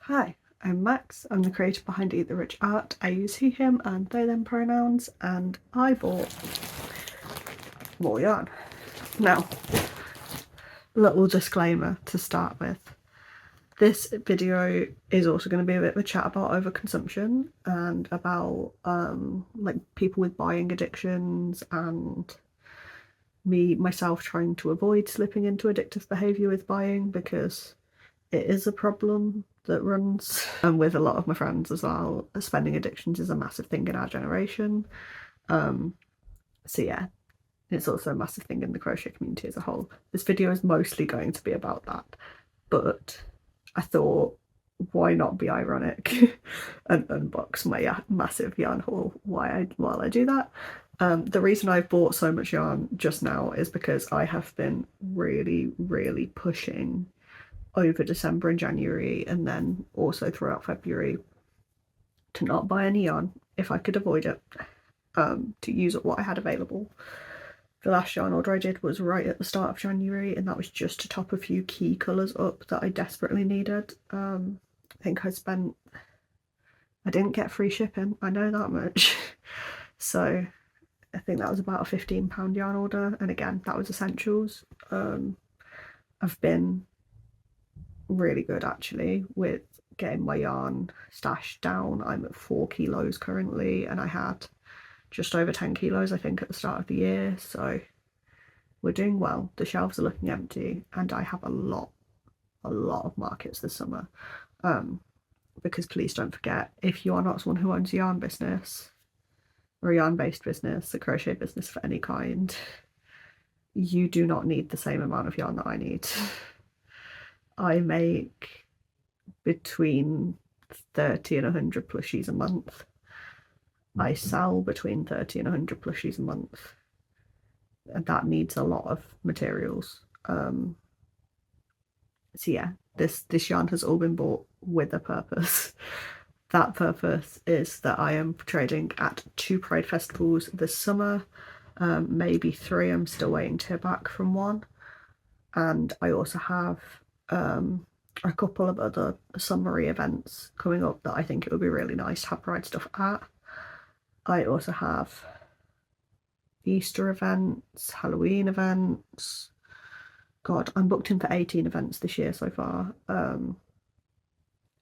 Hi, I'm Max. I'm the creator behind Eat the Rich Art. I use he, him and they, them pronouns, and I bought more yarn. Now, little disclaimer to start with. This video is also going to be a bit of a chat about overconsumption and about like people with buying addictions and myself trying to avoid slipping into addictive behaviour with buying, because it is a problem that runs with a lot of my friends as well. Spending addictions is a massive thing in our generation. So yeah, it's also a massive thing in the crochet community as a whole. This video is mostly going to be about that, but I thought, why not be ironic and unbox my massive yarn haul while I do that. The reason I've bought so much yarn just now is because I have been really pushing over December and January, and then also throughout February, to not buy any yarn if I could avoid it, to use what I had available. The last yarn order I did was right at the start of January, and that was just to top a few key colours up that I desperately needed. I think I didn't get free shipping, I know that much. So I think that was about a £15 yarn order, and again, that was essentials. I've been really good actually with getting my yarn stash down. I'm at 4 kilos currently, and I had just over 10 kilos I think at the start of the year, so we're doing well. The shelves are looking empty, and I have a lot of markets this summer. Because please don't forget, if you are not someone who owns a yarn business or a yarn-based business, a crochet business for any kind, you do not need the same amount of yarn that I need. I make between 30 and 100 plushies a month. I sell between 30 and 100 plushies a month, and that needs a lot of materials. So yeah, this yarn has all been bought with a purpose. That purpose is that I am trading at 2 Pride festivals this summer, maybe 3. I'm still waiting to hear back from one, and I also have a couple of other summery events coming up that I think it would be really nice to have Pride stuff at. I also have Easter events, Halloween events. God, I'm booked in for 18 events this year so far, and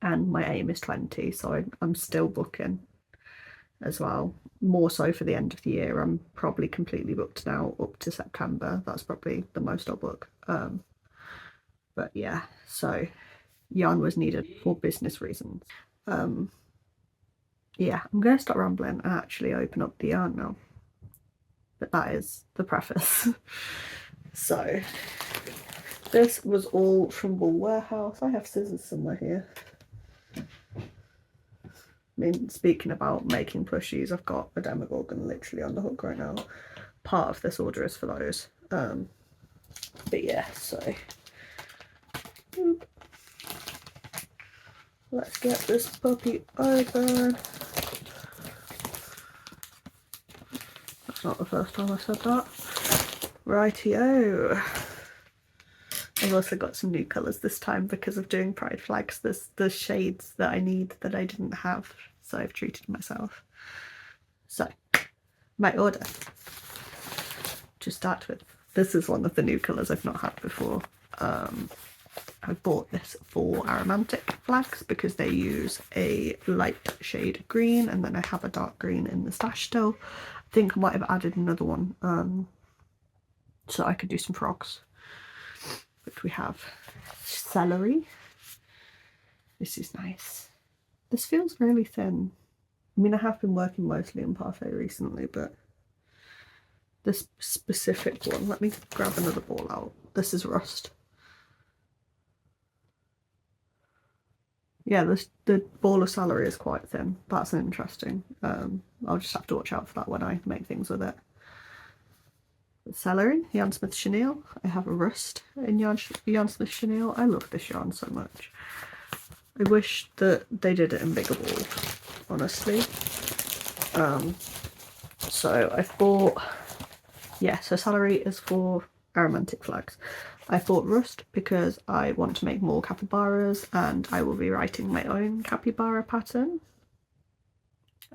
my aim is 20, so I'm still booking as well, more so for the end of the year. I'm probably completely booked now up to September. That's probably the most I'll book. But yeah, so yarn was needed for business reasons. Yeah, I'm going to stop rambling and actually open up the yarn now, but that is the preface. So this was all from Wool Warehouse. I have scissors somewhere here. I mean, speaking about making plushies, I've got a Demogorgon literally on the hook right now. Part of this order is for those. But yeah, so let's get this puppy open. That's not the first time I said that. Rightio. I've also got some new colours this time because of doing Pride flags. There's the shades that I need that I didn't have, so I've treated myself. So, my order, to start with, this is one of the new colours I've not had before. I bought this for Aromantic flags because they use a light shade green, and then I have a dark green in the stash still. I think I might have added another one so I could do some frogs. Which we have celery. This is nice. This feels really thin. I mean, I have been working mostly in parfait recently, but this specific one, let me grab another ball out. This is rust. Yeah, the ball of celery is quite thin. That's interesting. I'll just have to watch out for that when I make things with it. Celery, Yarn Smith Chenille. I have a rust in Yarn Smith Chenille. I love this yarn so much. I wish that they did it in bigger balls, honestly. So I've bought, yeah, so celery is for Aromantic flags. I bought rust because I want to make more capybaras, and I will be writing my own capybara pattern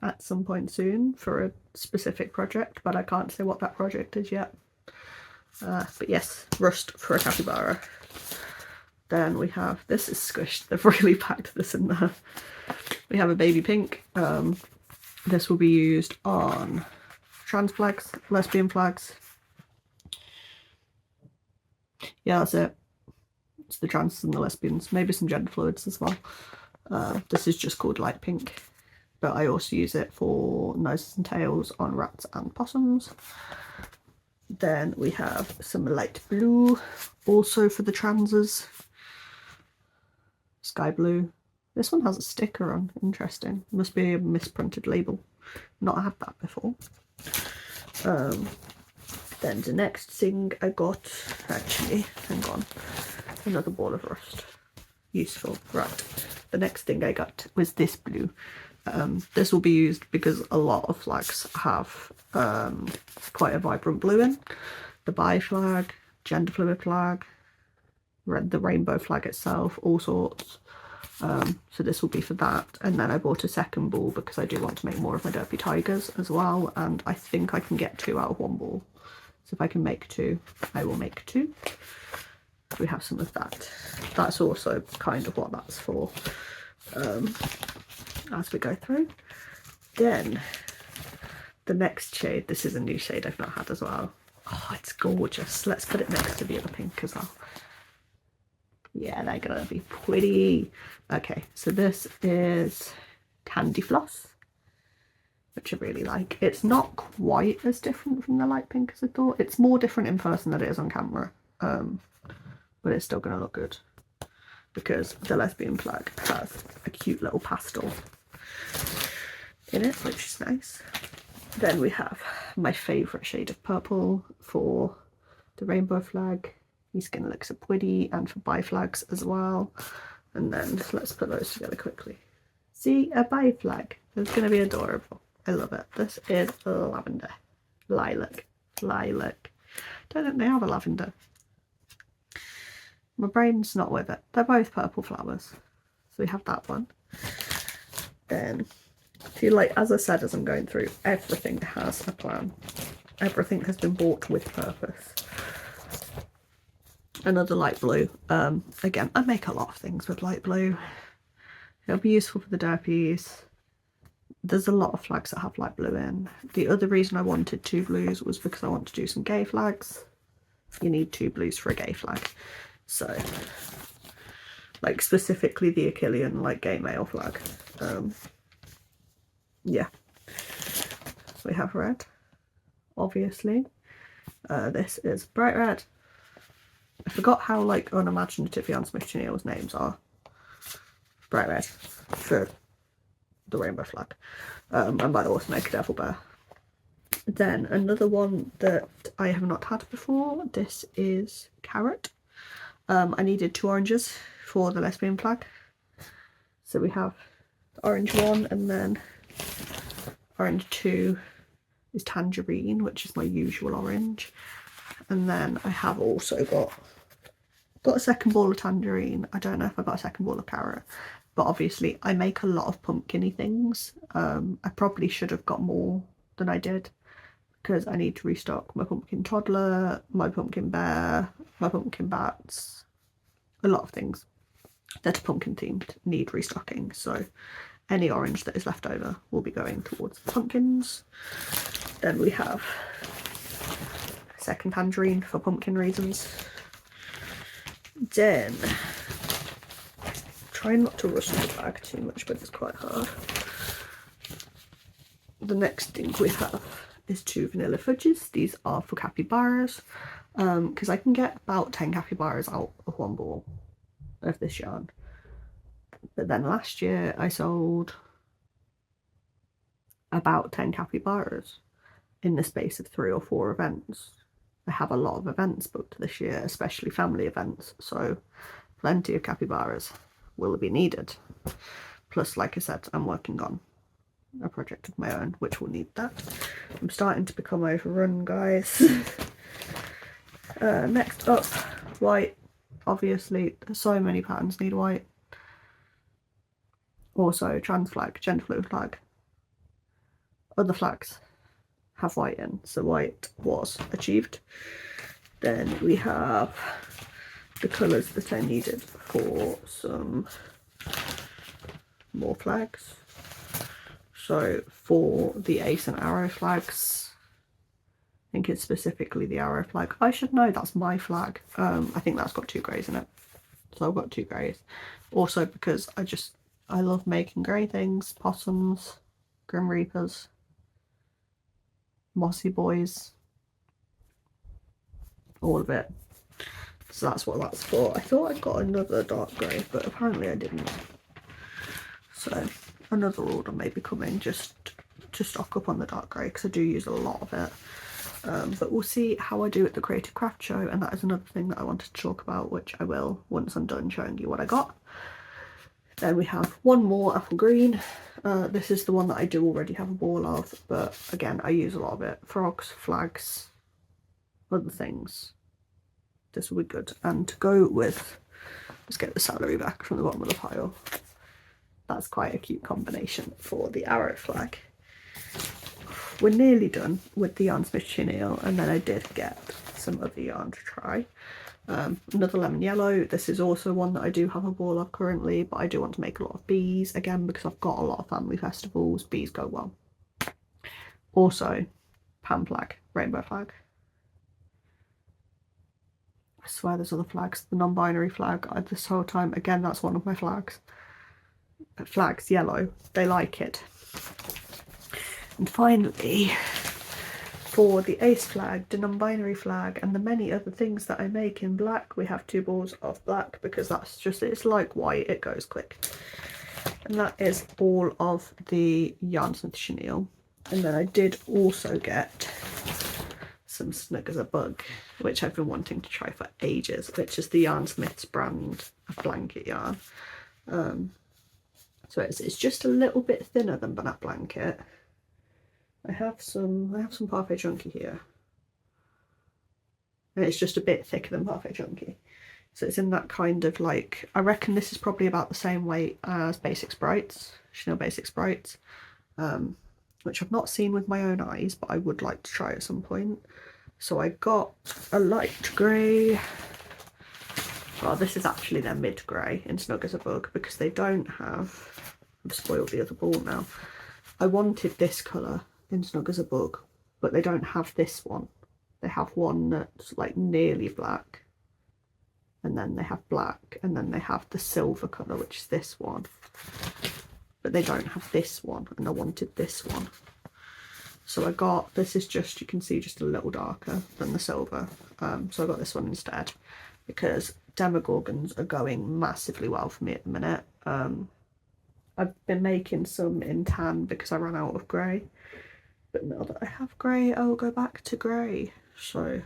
at some point soon for a specific project, but I can't say what that project is yet. But yes, rust for a capybara. Then we have, this is squished, they've really packed this in there. We have a baby pink. This will be used on trans flags, lesbian flags. Yeah, that's it. It's the trans and the lesbians, maybe some gender fluids as well. This is just called light pink, but I also use it for noses and tails on rats and possums. Then we have some light blue, also for the transes. Sky blue. This one has a sticker on, interesting. Must be a misprinted label. Not had that before. Then the next thing I got, actually, hang on, another ball of rust. Useful, right. The next thing I got was this blue. This will be used because a lot of flags have quite a vibrant blue in. The bi flag, gender fluid flag, the rainbow flag itself, all sorts. So this will be for that. And then I bought a second ball because I do want to make more of my derpy tigers as well, and I think I can get 2 out of 1 ball. So if I can make 2, I will make 2. We have some of that. That's also kind of what that's for, as we go through. Then the next shade, this is a new shade I've not had as well. Oh, it's gorgeous. Let's put it next to the other pink as well. Yeah, they're gonna be pretty. Okay, so this is Candy Floss, which I really like. It's not quite as different from the light pink as I thought. It's more different in person than it is on camera, but it's still gonna look good because the lesbian flag has a cute little pastel in it, which is nice. Then we have my favourite shade of purple for the rainbow flag. He's going to look so pretty, and for bi flags as well. And then let's put those together quickly. See, a bi flag. It's going to be adorable. I love it. This is lavender. Lilac. Lilac. Don't think they have a lavender. My brain's not with it. They're both purple flowers. So we have that one. Then, I feel like, as I said, as I'm going through, everything has a plan. Everything has been bought with purpose. Another light blue. Again, I make a lot of things with light blue. It'll be useful for the derpies. There's a lot of flags that have light blue in. The other reason I wanted 2 blues was because I want to do some gay flags. You need 2 blues for a gay flag. So, like specifically the Achillean, like gay male flag. Yeah. So we have red, obviously. This is bright red. I forgot how like unimaginative Jan Smith Chenille's names are. Bright red for the rainbow flag. And by the also make a devil bear. Then another one that I have not had before, this is carrot. I needed 2 oranges for the lesbian flag. So we have the orange one, and then orange 2 is tangerine, which is my usual orange. And then I have also got a second ball of tangerine. I don't know if I got a second ball of carrot, but obviously I make a lot of pumpkin-y things. I probably should have got more than I did because I need to restock my pumpkin toddler, my pumpkin bear, my pumpkin bats, a lot of things that are pumpkin themed need restocking. So any orange that is left over will be going towards the pumpkins. Then we have second tangerine for pumpkin reasons. Then, try not to rustle the bag too much, but it's quite hard. The next thing we have is 2 vanilla fudges. These are for capybaras, because I can get about 10 capybaras out of 1 ball of this yarn. But then last year I sold about 10 capybaras in the space of 3 or 4 events. I have a lot of events booked this year, especially family events, so plenty of capybaras will be needed. Plus, like I said, I'm working on a project of my own, which will need that. I'm starting to become overrun, guys. Next up, white. Obviously, so many patterns need white. Also, trans flag, gender fluid flag. Other flags have white in, so white was achieved. Then we have the colours that I needed for some more flags. So for the ace and arrow flags, I think it's specifically the arrow flag. I should know, that's my flag. I think that's got 2 greys in it. So I've got 2 greys. Also because I love making grey things, possums, grim reapers, mossy boys, all of it. So that's what that's for. I thought I got another dark grey, but apparently I didn't. So another order may be coming just to stock up on the dark grey, because I do use a lot of it. But we'll see how I do at the Creative Craft Show, and that is another thing that I wanted to talk about, which I will once I'm done showing you what I got. Then we have one more apple green. This is the one that I do already have a ball of, but again, I use a lot of it. Frogs, flags, other things. This will be good. And to go with, let's get the celery back from the bottom of the pile. That's quite a cute combination for the arrow flag. We're nearly done with the yarn smith chenille, and then I did get some other yarn to try. Another lemon yellow. This is also one that I do have a ball of currently, but I do want to make a lot of bees again because I've got a lot of family festivals. Bees go well. Also, pan flag, rainbow flag. I swear there's other flags. The non-binary flag this whole time. Again, that's one of my flags. Flags, yellow. They like it. And finally, for the ace flag, the non-binary flag, and the many other things that I make in black, we have 2 balls of black because that's just, it's like white, it goes quick. And that is all of the yarn smith chenille. And then I did also get some Snug as a Bug, which I've been wanting to try for ages, which is the Yarn Smith's brand of blanket yarn. So it's just a little bit thinner than that blanket. I have some Parfait Chunky here, and it's just a bit thicker than Parfait Chunky. So it's in that kind of like, I reckon this is probably about the same weight as Basic Sprites, Chanel Basic Sprites, which I've not seen with my own eyes, but I would like to try at some point. So I got a light grey. Well, this is actually their mid grey in Snug as a Bug, because they don't have, I've spoiled the other ball now. I wanted this colour in Snug as a Bug, but they don't have this one. They have one that's like nearly black, and then they have black, and then they have the silver colour, which is this one. But they don't have this one, and I wanted this one. So I got, this is just, you can see, just a little darker than the silver. So I got this one instead, because Demogorgons are going massively well for me at the minute. I've been making some in tan because I ran out of grey. But now that I have grey, I will go back to grey. So,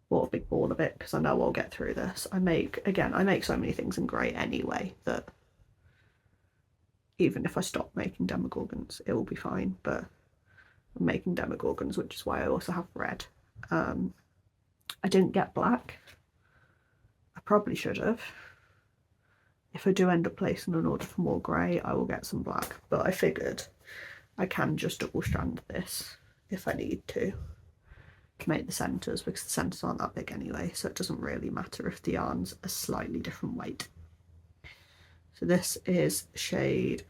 what a big ball of it, because I know I'll get through this. I make so many things in grey anyway, that even if I stop making Demogorgons, it will be fine. But I'm making Demogorgons, which is why I also have red. I didn't get black. I probably should have. If I do end up placing an order for more grey, I will get some black. But I figured I can just double strand this if I need to make the centres, because the centres aren't that big anyway, so it doesn't really matter if the yarn's a slightly different weight. So this is shade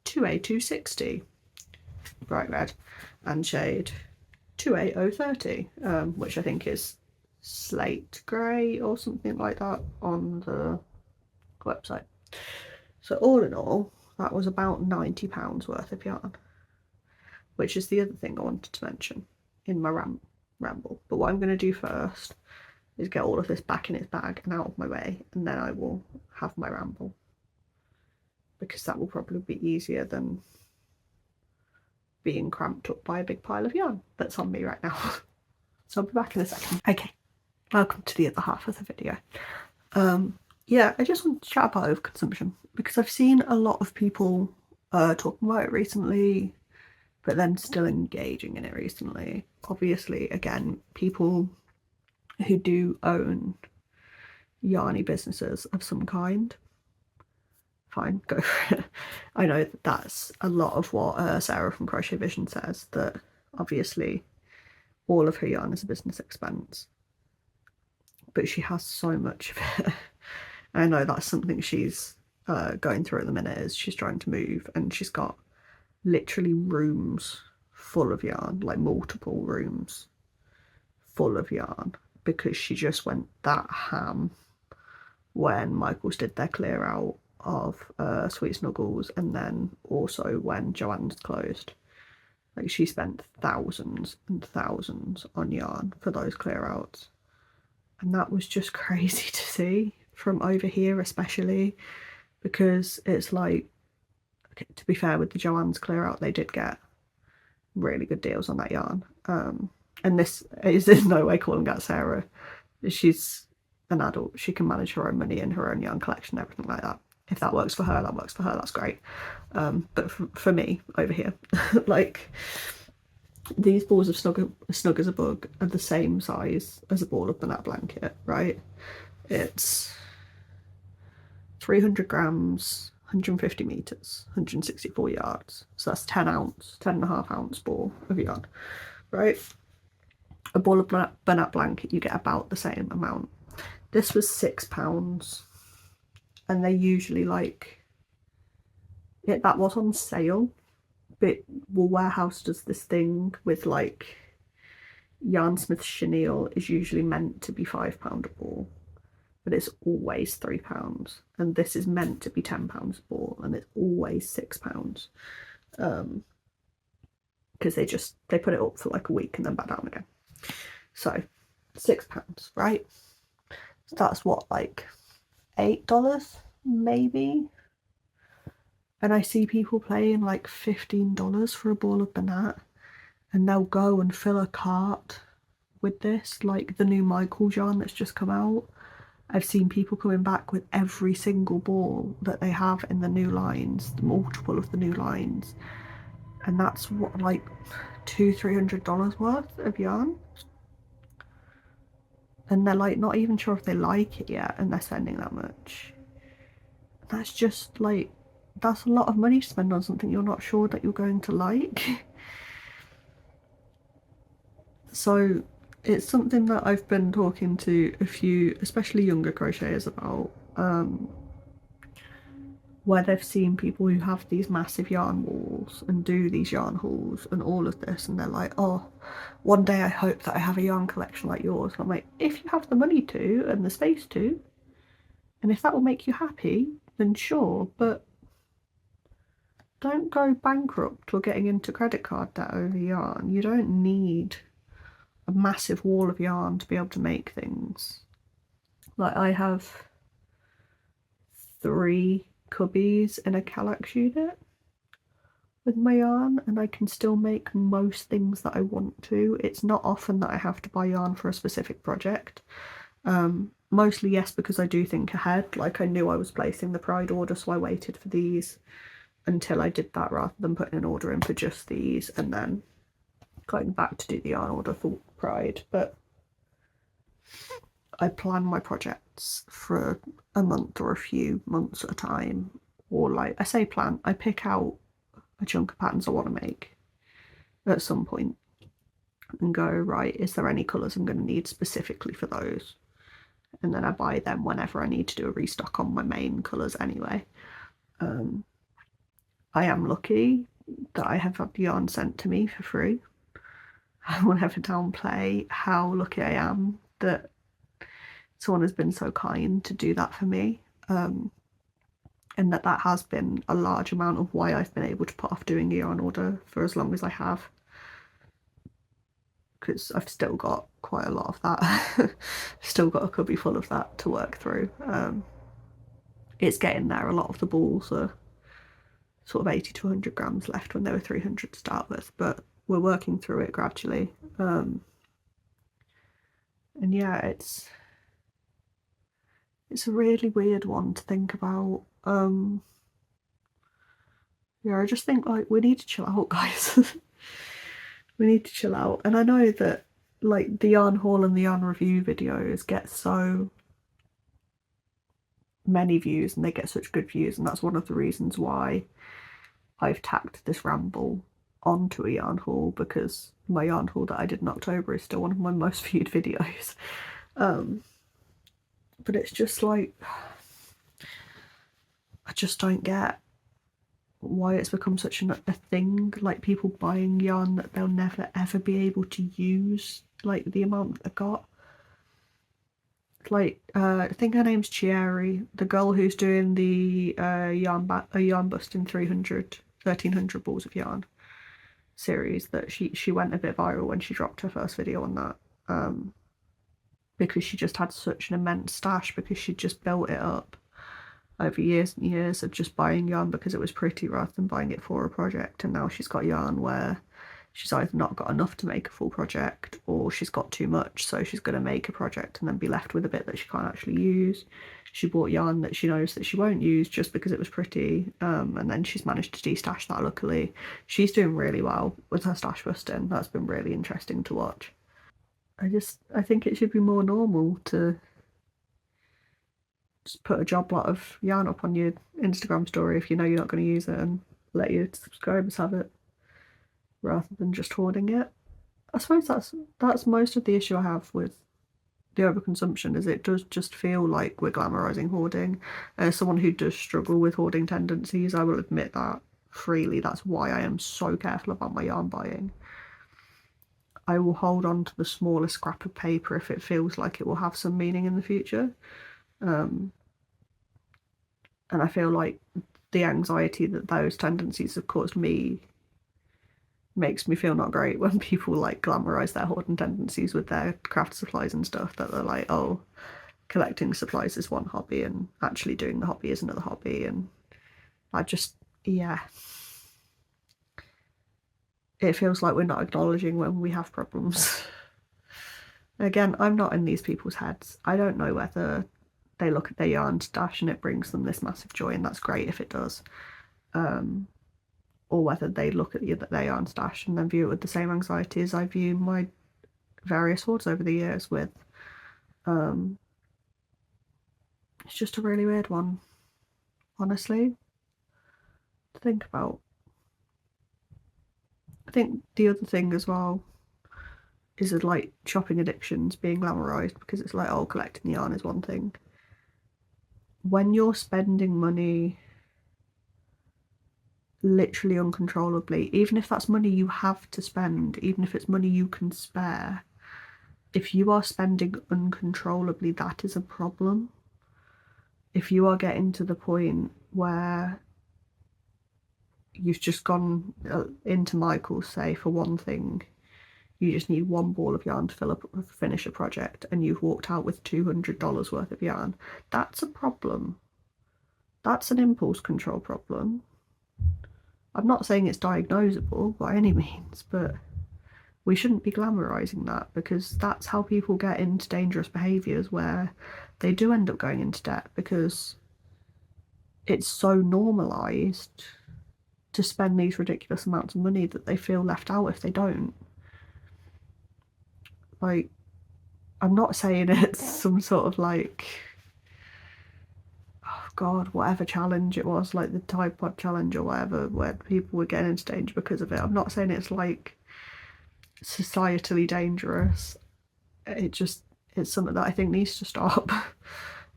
2A260, bright red, and shade 2A030, which I think is slate grey or something like that on the website. So all in all, that was about £90 worth of yarn, which is the other thing I wanted to mention in my ramble. But what I'm going to do first is get all of this back in its bag and out of my way, and then I will have my ramble, because that will probably be easier than being cramped up by a big pile of yarn that's on me right now. So I'll be back in a second. Okay, welcome to the other half of the video. Yeah, I just want to chat about overconsumption, because I've seen a lot of people talking about it recently, but then still engaging in it recently. Obviously, again, people who do own yarny businesses of some kind, fine, go for it. I know that that's a lot of what Sarah from Crochet Vision says, that obviously all of her yarn is a business expense, but she has so much of it. I know that's something she's going through at the minute, is she's trying to move, and she's got literally rooms full of yarn, like multiple rooms full of yarn, because she just went that ham when Michaels did their clear out of Sweet Snuggles, and then also when Joann's closed. Like, she spent thousands and thousands on yarn for those clear outs, and that was just crazy to see from over here, especially because it's like, okay, to be fair, with the Joann's clear out, they did get really good deals on that yarn. And this is in no way calling out Sarah. She's an adult, she can manage her own money and her own yarn collection, everything like that. If that works for her, that works for her, that's great. But for me over here, like, these balls of Snug as a Bug are the same size as a ball of banana blanket, right? It's 300 grams, 150 meters, 164 yards. So that's 10.5 ounce ball of yarn, right? A ball of banana blanket, you get about the same amount. This was £6, and they usually, like, that was on sale, but Wool Warehouse does this thing with, like, Yarnsmith chenille is usually meant to be £5 a ball, but it's always £3, and this is meant to be £10 a ball, and it's always £6, because they put it up for like a week and then back down again. So £6, right? So that's what, like $8 maybe. And I see people paying like $15 for a ball of banana, and they'll go and fill a cart with this, like the new Michaels yarn that's just come out. I've seen people coming back with every single ball that they have in the new lines, multiple of the new lines, and that's what, like $200-300 worth of yarn, and they're like not even sure if they like it yet, and they're spending that much. That's just like, that's a lot of money to spend on something you're not sure that you're going to like. So it's something that I've been talking to a few, especially younger crocheters, about, where they've seen people who have these massive yarn walls and do these yarn hauls and all of this, and they're like, oh, one day I hope that I have a yarn collection like yours. And I'm like, if you have the money to and the space to, and if that will make you happy, then sure, but don't go bankrupt or getting into credit card debt over yarn. You don't need a massive wall of yarn to be able to make things. Like, I have 3 cubbies in a Kallax unit with my yarn, and I can still make most things that I want to. It's not often that I have to buy yarn for a specific project. Mostly, yes, because I do think ahead. Like, I knew I was placing the Pride order, so I waited for these until I did that, rather than putting an order in for just these and then going back to do the yarn order for Pride. But I plan my projects for a month or a few months at a time, or, like, I say plan, I pick out a chunk of patterns I want to make at some point and go, right, is there any colours I'm going to need specifically for those? And then I buy them whenever I need to do a restock on my main colours anyway. I am lucky that I have had yarn sent to me for free. I won't ever downplay how lucky I am that someone has been so kind to do that for me, and that has been a large amount of why I've been able to put off doing a yarn order for as long as I have, because I've still got quite a lot of that. Still got a cubby full of that to work through. It's getting there. A lot of the balls are sort of 80 to 100 grams left when they were 300 to start with, but we're working through it gradually. And yeah, it's a really weird one to think about. Yeah, I just think, like, we need to chill out, guys. We need to chill out. And I know that like the yarn haul and the yarn review videos get so many views and they get such good views, and that's one of the reasons why I've tacked this ramble onto a yarn haul, because my yarn haul that I did in October is still one of my most viewed videos. But it's just like, I just don't get why it's become such a thing, like people buying yarn that they'll never ever be able to use, like the amount that they've got. Like I think her name's Chieri, the girl who's doing the yarn busting 1300 balls of yarn series, that she went a bit viral when she dropped her first video on that, because she just had such an immense stash, because she just built it up over years and years of just buying yarn because it was pretty rather than buying it for a project. And now she's got yarn where she's either not got enough to make a full project, or she's got too much, so she's going to make a project and then be left with a bit that she can't actually use. She bought yarn that she knows that she won't use just because it was pretty, and then she's managed to de-stash that. Luckily, she's doing really well with her stash busting. That's been really interesting to watch. I think it should be more normal to just put a job lot of yarn up on your Instagram story if you know you're not going to use it, and let your subscribers have it, rather than just hoarding it. I suppose that's most of the issue I have with the overconsumption, is it does just feel like we're glamorizing hoarding. As someone who does struggle with hoarding tendencies, I will admit that freely. That's why I am so careful about my yarn buying. I will hold on to the smallest scrap of paper if it feels like it will have some meaning in the future. And I feel like the anxiety that those tendencies have caused me makes me feel not great when people like glamorize their hoarding tendencies with their craft supplies and stuff, that they're like, oh, collecting supplies is one hobby and actually doing the hobby is another hobby. And I just, yeah, it feels like we're not acknowledging when we have problems. Again, I'm not in these people's heads. I don't know whether they look at their yarn stash and it brings them this massive joy, and that's great if it does, or whether they look at their yarn stash and then view it with the same anxiety as I view my various hoards over the years with. It's just a really weird one, honestly, to think about. I think the other thing as well is that, like, shopping addictions being glamorized, because it's like, oh, collecting yarn is one thing. When you're spending money literally uncontrollably, even if that's money you have to spend, even if it's money you can spare, if you are spending uncontrollably, that is a problem. If you are getting to the point where you've just gone into Michael's, say, for one thing, you just need one ball of yarn to finish a project, and you've walked out with $200 worth of yarn, that's a problem. That's an impulse control problem. I'm not saying it's diagnosable by any means, but we shouldn't be glamorizing that, because that's how people get into dangerous behaviors where they do end up going into debt, because it's so normalized to spend these ridiculous amounts of money that they feel left out if they don't. Like, I'm not saying it's some sort of like, oh God, whatever challenge it was, like the Tide Pod challenge or whatever, where people were getting into danger because of it. I'm not saying it's like societally dangerous. It's something that I think needs to stop.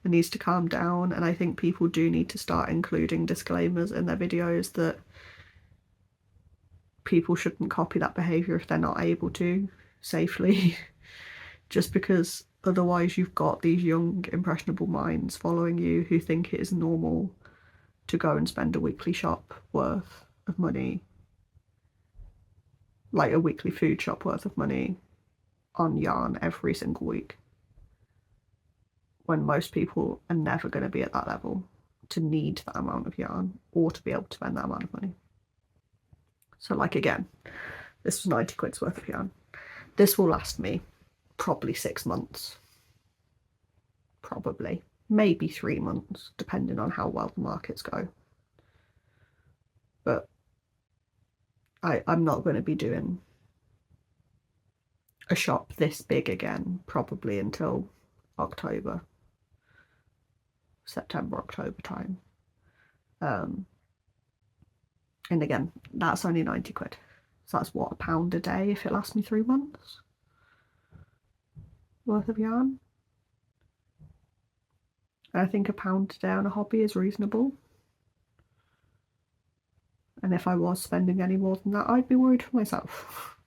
It needs to calm down, and I think people do need to start including disclaimers in their videos that people shouldn't copy that behaviour if they're not able to safely. Just because otherwise you've got these young impressionable minds following you who think it is normal to go and spend a weekly shop worth of money, like a weekly food shop worth of money, on yarn every single week, when most people are never going to be at that level to need that amount of yarn or to be able to spend that amount of money. So, like, again, this was 90 quid's worth of yarn. This will last me probably 6 months. Probably. Maybe 3 months, depending on how well the markets go. But I'm not going to be doing a shop this big again probably until September, October time. And again, that's only 90 quid. So that's what, £1 a day if it lasts me 3 months worth of yarn. And I think £1 a day on a hobby is reasonable. And if I was spending any more than that, I'd be worried for myself.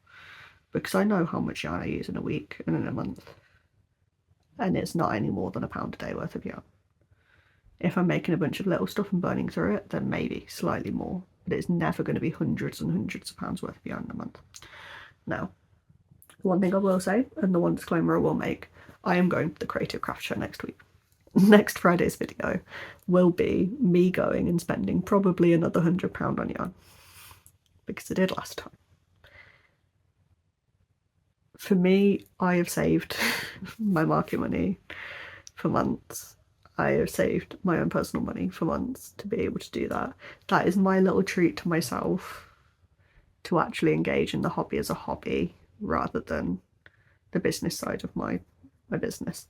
Because I know how much yarn I use in a week and in a month. And it's not any more than £1 a day worth of yarn. If I'm making a bunch of little stuff and burning through it, then maybe slightly more. But it's never going to be hundreds and hundreds of pounds worth of yarn in a month. Now, one thing I will say, and the one disclaimer I will make, I am going to the Creative Craft Show next week. Next Friday's video will be me going and spending probably another £100 on yarn. Because I did last time. For me, I have saved my market money for months. I have saved my own personal money for months to be able to do that. That is my little treat to myself to actually engage in the hobby as a hobby rather than the business side of my business.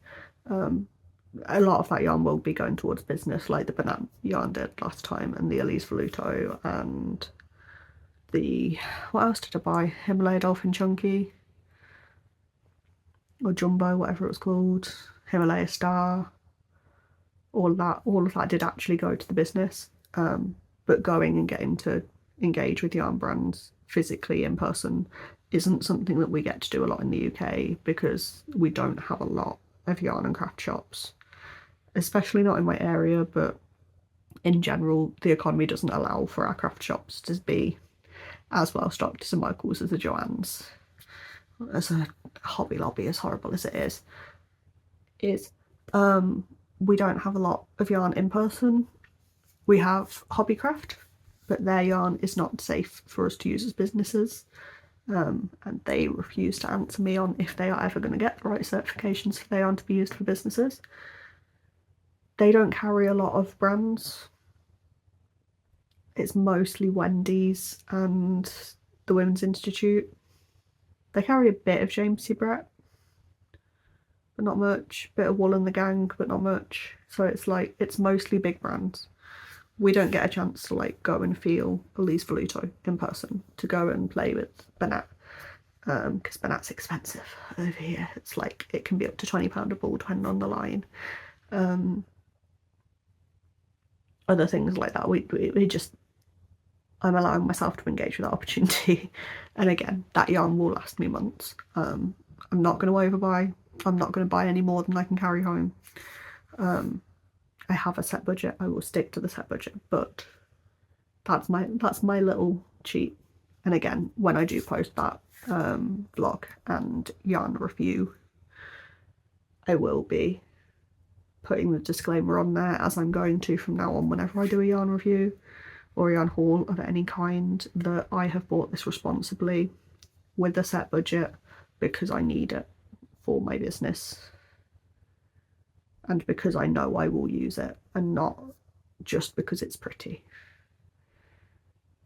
A lot of that yarn will be going towards business, like the banana yarn did last time, and the Elise Voluto, and the, what else did I buy? Himalaya Dolphin Chunky, or Jumbo, whatever it was called, Himalaya Star. All of that did actually go to the business, but going and getting to engage with yarn brands physically in person isn't something that we get to do a lot in the UK because we don't have a lot of yarn and craft shops, especially not in my area, but in general the economy doesn't allow for our craft shops to be as well stocked as a Michael's, as a Joann's, as a Hobby Lobby, as horrible as it is. We don't have a lot of yarn in person. We have Hobbycraft, but their yarn is not safe for us to use as businesses, and they refuse to answer me on if they are ever going to get the right certifications for their yarn to be used for businesses. They don't carry a lot of brands. It's mostly Wendy's and the Women's Institute. They carry a bit of James C. Brett, but not much. Bit of Wool and the Gang, but not much. So it's like, it's mostly big brands. We don't get a chance to like go and feel Elise Voluto in person, to go and play with Banat, because Banat's expensive over here. It's like, it can be up to £20 a ball depending on the line. Other things like that, we just, I'm allowing myself to engage with that opportunity. And again, that yarn will last me months. I'm not going to overbuy. I'm not going to buy any more than I can carry home. I have a set budget. I will stick to the set budget, but that's my little cheat. And again, when I do post that vlog and yarn review, I will be putting the disclaimer on there, as I'm going to from now on whenever I do a yarn review or a yarn haul of any kind, that I have bought this responsibly with a set budget because I need it for my business and because I know I will use it, and not just because it's pretty,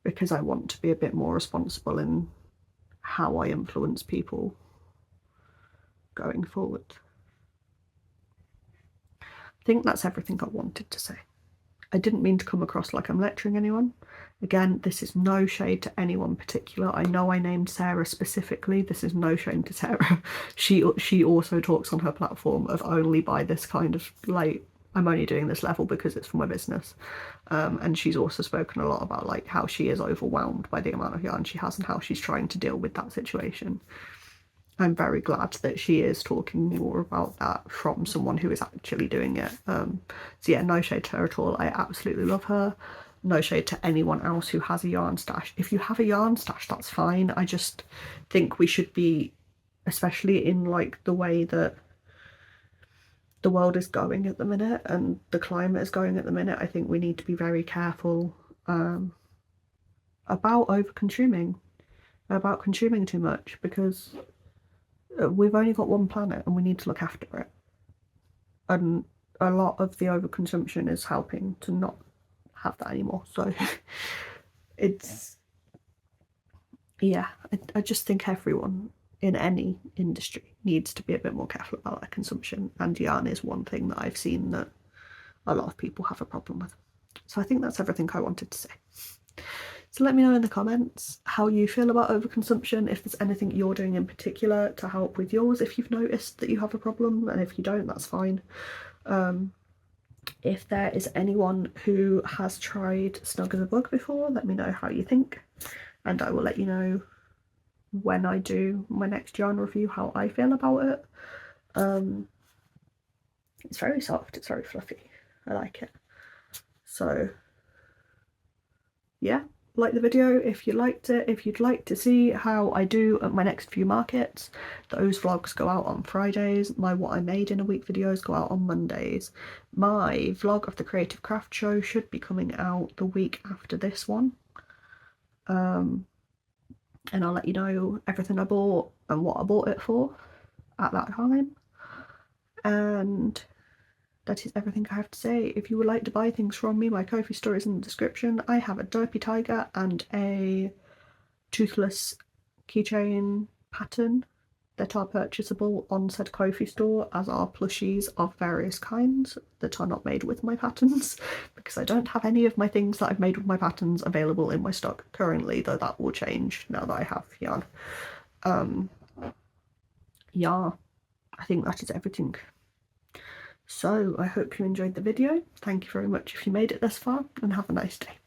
because I want to be a bit more responsible in how I influence people going forward. I think that's everything I wanted to say. I didn't mean to come across like I'm lecturing anyone. Again, this is no shade to anyone particular. I know I named Sarah specifically. This is no shame to Sarah. She also talks on her platform of only by this kind of, like, I'm only doing this level because it's for my business. And she's also spoken a lot about like how she is overwhelmed by the amount of yarn she has and how she's trying to deal with that situation. I'm very glad that she is talking more about that from someone who is actually doing it. So yeah, no shade to her at all. I absolutely love her. No shade to anyone else who has a yarn stash. If you have a yarn stash, that's fine. I just think we should be, especially in like the way that the world is going at the minute and the climate is going at the minute, I think we need to be very careful about over-consuming, about consuming too much, because we've only got one planet and we need to look after it. And a lot of the overconsumption is helping to not have that anymore. So it's, yeah, I just think everyone in any industry needs to be a bit more careful about their consumption, and yarn is one thing that I've seen that a lot of people have a problem with. So I think that's everything I wanted to say. So let me know in the comments how you feel about overconsumption, if there's anything you're doing in particular to help with yours, if you've noticed that you have a problem, and if you don't, that's fine. If there is anyone who has tried Snug as a Bug before, let me know how you think, and I will let you know when I do my next yarn review how I feel about it. It's very soft, it's very fluffy, I like it. So yeah, like the video if you liked it. If you'd like to see how I do at my next few markets, those vlogs go out on Fridays. My What I Made in a Week videos go out on Mondays. My vlog of the Creative Craft Show should be coming out the week after this one. And I'll let you know everything I bought and what I bought it for at that time. And that is everything I have to say. If you would like to buy things from me, my Ko-fi store is in the description. I have a Derpy Tiger and a Toothless keychain pattern that are purchasable on said Ko-fi store, as are plushies of various kinds that are not made with my patterns, because I don't have any of my things that I've made with my patterns available in my stock currently, though that will change now that I have yarn. Yeah, I think that is everything. So I hope you enjoyed the video. Thank you very much if you made it this far, and have a nice day.